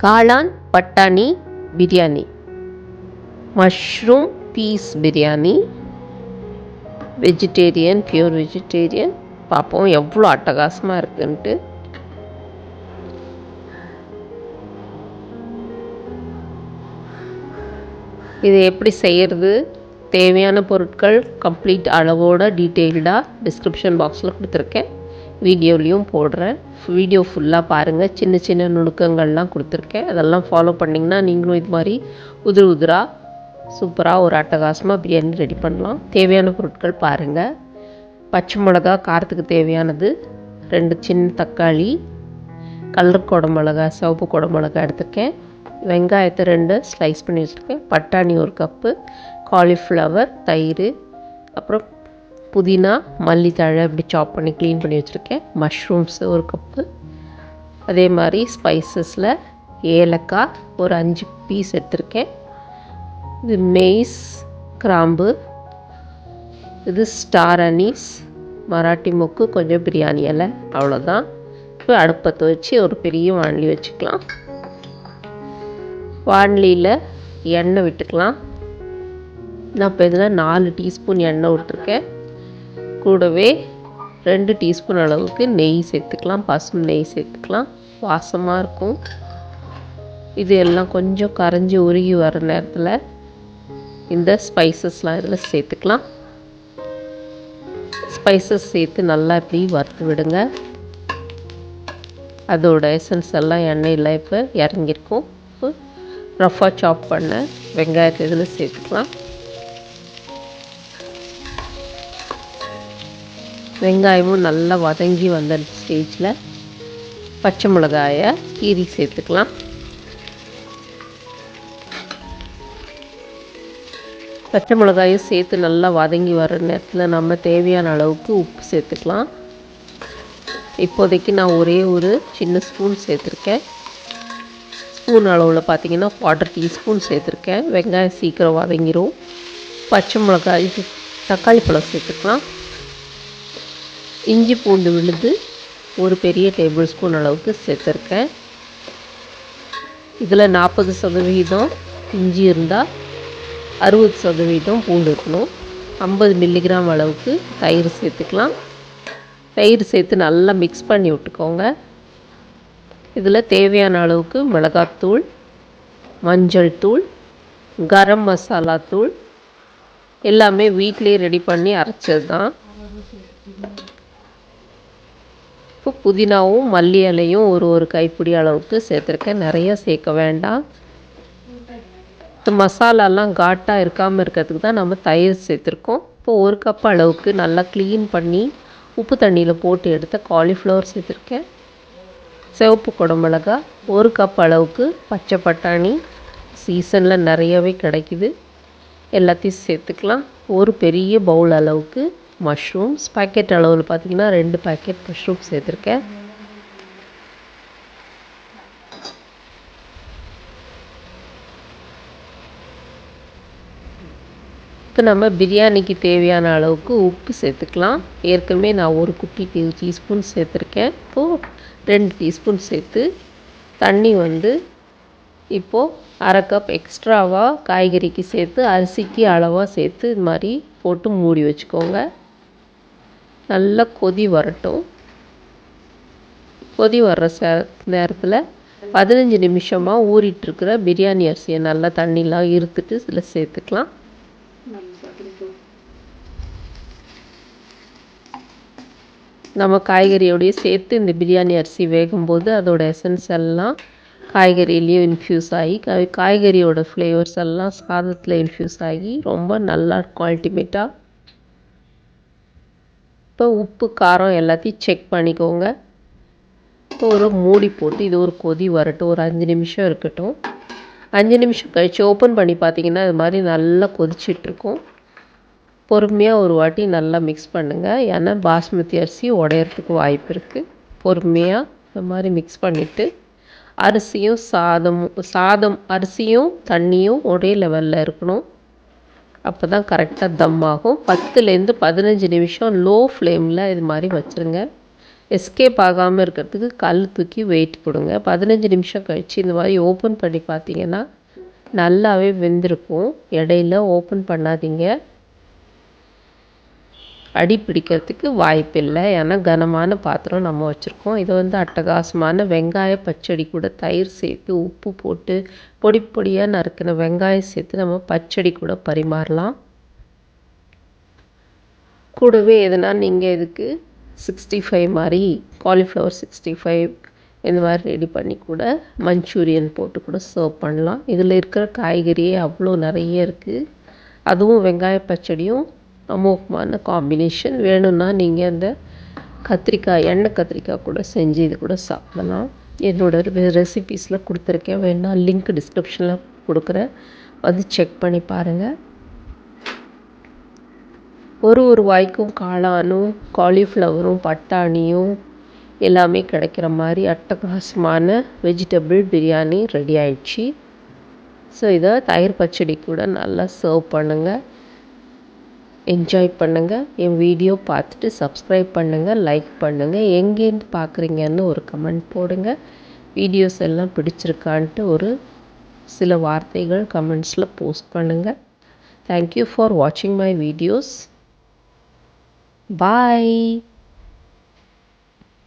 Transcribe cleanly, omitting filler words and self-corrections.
காளான் பட்டாணி biryani, mushroom peas biryani, vegetarian, pure vegetarian. பார்ப்போம் எவ்வளோ அட்டகாசமாக இருக்குன்ட்டு. இது எப்படி செய்கிறது, தேவையான பொருட்கள் கம்ப்ளீட் அளவோட டீட்டெயில்டாக டிஸ்கிரிப்ஷன் பாக்ஸில் கொடுத்துருக்கேன், வீடியோலையும் போடுறேன். வீடியோ ஃபுல்லாக பாருங்கள். சின்ன சின்ன நுணுக்கங்கள்லாம் கொடுத்துருக்கேன், அதெல்லாம் ஃபாலோ பண்ணிங்கன்னா நீங்களும் இது மாதிரி உதிராக சூப்பராக ஒரு அட்டகாசமாக பிரியாணி ரெடி பண்ணலாம். தேவையான பொருட்கள் பாருங்கள். பச்சை மிளகா காரத்துக்கு தேவையானது, 2 சின்ன தக்காளி, கலர் குடமிளகா, சிவப்பு குடமிளகா எடுத்துருக்கேன், வெங்காயத்தை 2 ஸ்லைஸ் பண்ணி வச்சுருக்கேன், பட்டாணி 1 கப்பு, காலிஃப்ளவர், தயிர், அப்புறம் புதினா, மல்லித்தழை இப்படி சாப் பண்ணி க்ளீன் பண்ணி வச்சுருக்கேன், மஷ்ரூம்ஸு 1 கப்பு. அதே மாதிரி ஸ்பைசஸில் ஏலக்காய் ஒரு 5 பீஸ் எடுத்திருக்கேன், இது மெய்ஸ், கிராம்பு, இது ஸ்டார் அனீஸ், மராட்டி மொக்கு, கொஞ்சம் பிரியாணி இலை, அவ்வளோதான். இப்போ அடுப்பத்தை வச்சு ஒரு பெரிய வாணலி வச்சுக்கலாம். வாணலியில் எண்ணெய் விட்டுக்கலாம். நான் இப்போ இதில் 4 டீஸ்பூன் எண்ணெய் விட்டுருக்கேன். கூடவே 2 டீஸ்பூன் அளவுக்கு நெய் சேர்த்துக்கலாம், பசும் நெய் சேர்த்துக்கலாம், வாசமாக இருக்கும். இது எல்லாம் கொஞ்சம் கரைஞ்சி உருகி வர நேரத்தில் இந்த ஸ்பைசஸ்லாம் இதில் சேர்த்துக்கலாம். ஸ்பைசஸ் சேர்த்து நல்லா இப்படி வறுத்து விடுங்க. அதோட எசன்ஸ் எல்லாம் எண்ணெயில் இப்போ இறங்கியிருக்கும். இப்போ ரஃபாக சாப் பண்ண வெங்காயத்தை இதில் சேர்த்துக்கலாம். வெங்காயமும் நல்லா வதங்கி வந்த ஸ்டேஜில் பச்சை மிளகாயை கீரி சேர்த்துக்கலாம். பச்சை மிளகாயும் சேர்த்து நல்லா வதங்கி வர நேரத்தில் நம்ம தேவையான அளவுக்கு உப்பு சேர்த்துக்கலாம். இப்போதைக்கு நான் ஒரே ஒரு சின்ன ஸ்பூன் சேர்த்துருக்கேன். ஸ்பூன் அளவில் பார்த்திங்கன்னா 1/4 டீஸ்பூன் சேர்த்துருக்கேன். வெங்காயம் சீக்கிரம் வதங்கிடும். பச்சை மிளகாய், தக்காளி பழம் சேர்த்துக்கலாம். இஞ்சி பூண்டு விழுது ஒரு பெரிய டேபிள் ஸ்பூன் அளவுக்கு சேர்த்துருக்கேன். இதில் 40% இஞ்சி இருந்தால் 60% பூண்டு இருக்கணும். 50 மில்லிகிராம் அளவுக்கு தயிர் சேர்த்துக்கலாம். தயிர் சேர்த்து நல்லா மிக்ஸ் பண்ணி விட்டுக்கோங்க. இதில் தேவையான அளவுக்கு மிளகாத்தூள், மஞ்சள் தூள், கரம் மசாலா தூள் எல்லாமே வீட்டிலே ரெடி பண்ணி அரைச்சது தான். இப்போ புதினாவும் மல்லி இலையும் ஒரு கைப்பிடி அளவுக்கு சேர்த்துருக்கேன். நிறைய சேர்க்க வேண்டாம். இந்த மசாலாலாம் காட்டாக இருக்காமல் இருக்கிறதுக்கு தான் நம்ம தயிர் சேர்த்துருக்கோம். இப்போ 1 கப் அளவுக்கு நல்லா க்ளீன் பண்ணி உப்பு தண்ணியில் போட்டு எடுத்த காலிஃப்ளவர் சேர்த்துருக்கேன். சிவப்பு குடமிளகா, 1 கப் அளவுக்கு பச்சை பட்டாணி, சீசனில் நிறையவே கிடைக்குது, எல்லாத்தையும் சேர்த்துக்கலாம். ஒரு பெரிய பவுல் அளவுக்கு மஷ்ரூம்ஸ், பாக்கெட் அளவில் பார்த்திங்கன்னா 2 பாக்கெட் மஷ்ரூம் சேர்த்துருக்கேன். இப்போ நம்ம பிரியாணிக்கு தேவையான அளவுக்கு உப்பு சேர்த்துக்கலாம். ஏற்கனவே நான் ஒரு குட்டி டீஸ்பூன் சேர்த்துருக்கேன். இப்போது 2 டீஸ்பூன் சேர்த்து தண்ணி இப்போது 1/2 கப் எக்ஸ்ட்ராவாக காய்கறிக்கு சேர்த்து அரிசிக்கு அளவாக சேர்த்து இது மாதிரி போட்டு மூடி வச்சுக்கோங்க. நல்லா கொதி வரட்டும். கொதி வர்ற நேரத்தில் 15 நிமிஷமாக ஊறிட்டுருக்கிற பிரியாணி அரிசியை நல்லா தண்ணிலாம் இருத்துட்டு இதில் சேர்த்துக்கலாம். நம்ம காய்கறியோடையே சேர்த்து இந்த பிரியாணி அரிசி வேகும்போது அதோட எசன்ஸ் எல்லாம் காய்கறியிலையும் இன்ஃப்யூஸ் ஆகி காய்கறியோட ஃப்ளேவர்ஸ் எல்லாம் சாதத்தில் இன்ஃப்யூஸ் ஆகி ரொம்ப நல்லா இருக்கும் அல்டிமேட்டாக. இப்போ உப்பு காரம் எல்லாத்தையும் செக் பண்ணிக்கோங்க. இப்போ ஒரு மூடி போட்டு இது ஒரு கொதி வரட்டும், ஒரு 5 நிமிஷம் இருக்கட்டும். 5 நிமிஷம் கழித்து ஓப்பன் பண்ணி பார்த்தீங்கன்னா இது மாதிரி நல்லா கொதிச்சிட்ருக்கும். பொறுமையாக ஒரு வாட்டி நல்லா மிக்ஸ் பண்ணுங்கள், ஏன்னா பாஸ்மதி அரிசி உடையறதுக்கு வாய்ப்பு இருக்குது. பொறுமையாக இந்த மாதிரி மிக்ஸ் பண்ணிவிட்டு அரிசியும் தண்ணியும் ஒரே லெவலில் இருக்கணும். அப்போ தான் கரெக்டாக தம் ஆகும். 10லேருந்து 15 நிமிஷம் லோ ஃப்ளேமில் இது மாதிரி வச்சுருங்க. எஸ்கேப் ஆகாமல் இருக்கிறதுக்கு கல் தூக்கி வெயிட் கொடுங்க. 15 நிமிஷம் கழித்து இந்த மாதிரி ஓப்பன் பண்ணி பார்த்தீங்கன்னா நல்லாவே வெந்திருக்கும். இடையில ஓப்பன் பண்ணாதீங்க, அடி பிடிக்கிறதுக்கு வாய்ப்பில்லை. ஏன்னா கனமான பாத்திரம் நம்ம வச்சுருக்கோம். இதை அட்டகாசமான வெங்காய பச்சடி கூட தயிர் சேர்த்து உப்பு போட்டு பொடி பொடியாக நறுக்கின வெங்காயம் சேர்த்து நம்ம பச்சடி கூட பரிமாறலாம். கூடவே எதுனா நீங்கள் இதுக்கு 65 மாதிரி காலிஃப்ளவர் 65 இந்த மாதிரி ரெடி பண்ணி கூட மஞ்சூரியன் போட்டு கூட சர்வ் பண்ணலாம். இதில் இருக்கிற காய்கறியே அவ்வளோ நிறைய இருக்குது. அதுவும் வெங்காய பச்சடியும் அமோகமான காம்பினேஷன். வேணும்னா நீங்கள் அந்த கத்திரிக்காய் எண்ணெய் கத்திரிக்காய் கூட செஞ்சு இது கூட சாப்பிடலாம். என்னோடய ரெசிபீஸில் கொடுத்துருக்கேன், வேணுன்னா லிங்க் டிஸ்கிரிப்ஷனில் கொடுக்குறேன், செக் பண்ணி பாருங்கள். ஒரு வாய்க்கும் காளானும் காலிஃப்ளவரும் பட்டாணியும் எல்லாமே கிடைக்கிற மாதிரி அட்டகாசமான வெஜிடபிள் பிரியாணி ரெடி ஆயிடுச்சு. ஸோ இதை தயிர் பச்சடி கூட நல்லா சர்வ் பண்ணுங்கள், என்ஜாய் பண்ணுங்கள். என் வீடியோ பார்த்துட்டு சப்ஸ்கிரைப் பண்ணுங்கள், லைக் பண்ணுங்கள், எங்கேருந்து பார்க்குறீங்கன்னு ஒரு கமெண்ட் போடுங்க. வீடியோஸ் எல்லாம் பிடிச்சிருக்கான்ட்டு ஒரு சில வார்த்தைகள் கமெண்ட்ஸில் போஸ்ட் பண்ணுங்கள். தேங்க்யூ ஃபார் வாட்சிங் மை வீடியோஸ். Bye.